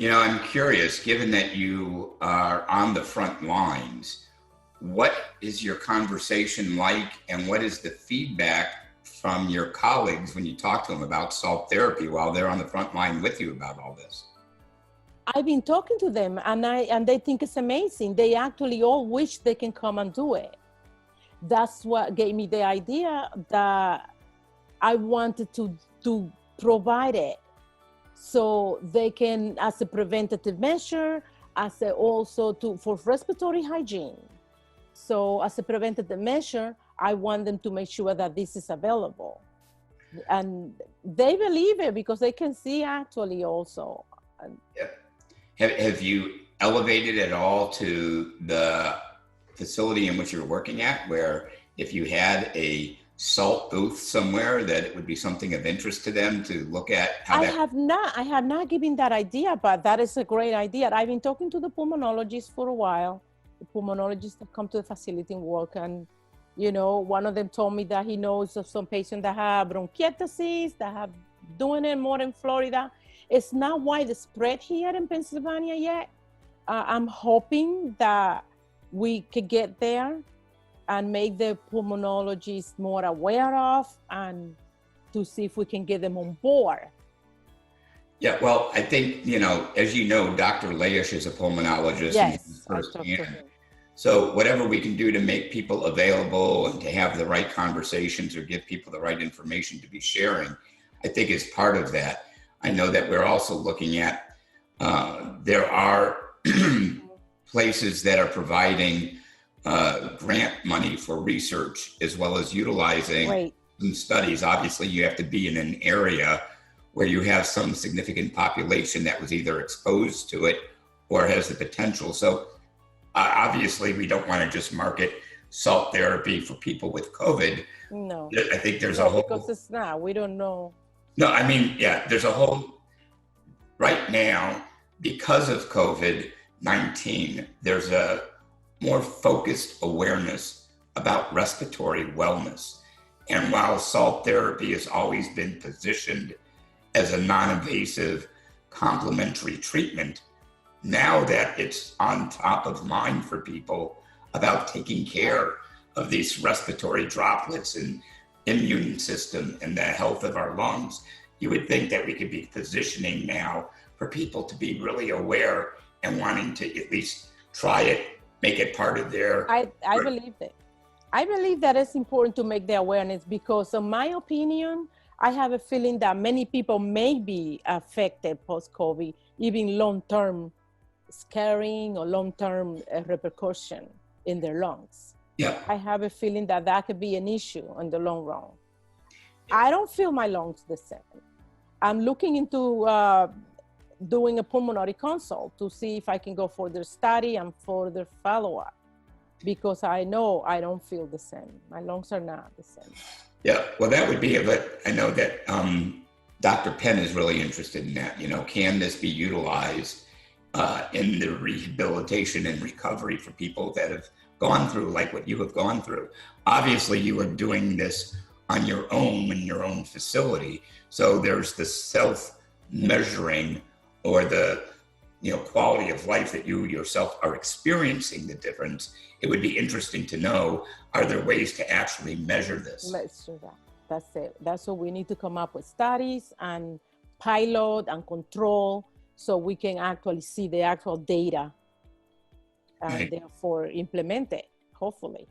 I'm curious, given that you are on the front lines, what is your conversation like and what is the feedback from your colleagues when you talk to them about salt therapy while they're on the front line with you about all this? I've been talking to them and they think it's amazing. They actually all wish they can come and do it. That's what gave me the idea that I wanted to provide it so they can, as a preventative measure, also for respiratory hygiene. So as a preventative measure, I want them to make sure that this is available. And they believe it because they can see actually also. Yeah. Have you elevated at all to the facility in which you're working at, where if you had a salt booth somewhere, that it would be something of interest to them to look at how I have not given that idea, but that is a great idea. I've been talking to the pulmonologist for a while. The pulmonologists have come to the facility and work, and one of them told me that he knows of some patients that have bronchiectasis, that have doing it more in Florida. It's not widespread here in Pennsylvania yet. I'm hoping that we could get there and make the pulmonologists more aware of, and to see if we can get them on board. Yeah, well, I think, as you know, Dr. Leish is a pulmonologist. Yes, So whatever we can do to make people available and to have the right conversations or give people the right information to be sharing, I think is part of that. I know that we're also looking at, there are places that are providing grant money for research as well as utilizing some studies. Obviously, you have to be in an area where you have some significant population that was either exposed to it or has the potential. So obviously, we don't want to just market salt therapy for people with COVID. No. I think there's a whole... Because it's not, we don't know. No, I mean, yeah, there's a whole... Right now, because of COVID-19, there's a more focused awareness about respiratory wellness. And while salt therapy has always been positioned as a non-invasive complementary treatment, now that it's on top of mind for people about taking care of these respiratory droplets and immune system and the health of our lungs, you would think that we could be positioning now for people to be really aware and wanting to at least try it, make it part of their... I believe it. I believe that it's important to make the awareness because, in my opinion, I have a feeling that many people may be affected post-COVID, even long-term scarring or long-term repercussion in their lungs. Yeah. I have a feeling that that could be an issue in the long run. I don't feel my lungs the same. I'm looking into doing a pulmonary consult to see if I can go for their study and for their follow-up, because I know I don't feel the same. My lungs are not the same. Yeah, well, that would be it. But I know that Dr. Penn is really interested in that. Can this be utilized in the rehabilitation and recovery for people that have gone through like what you have gone through? Obviously, you are doing this on your own in your own facility. So there's the self-measuring or the quality of life that you yourself are experiencing the difference. It would be interesting to know, are there ways to actually measure this? Let's do that. That's it. That's what we need to come up with, studies and pilot and control, so we can actually see the actual data and therefore implement it, hopefully.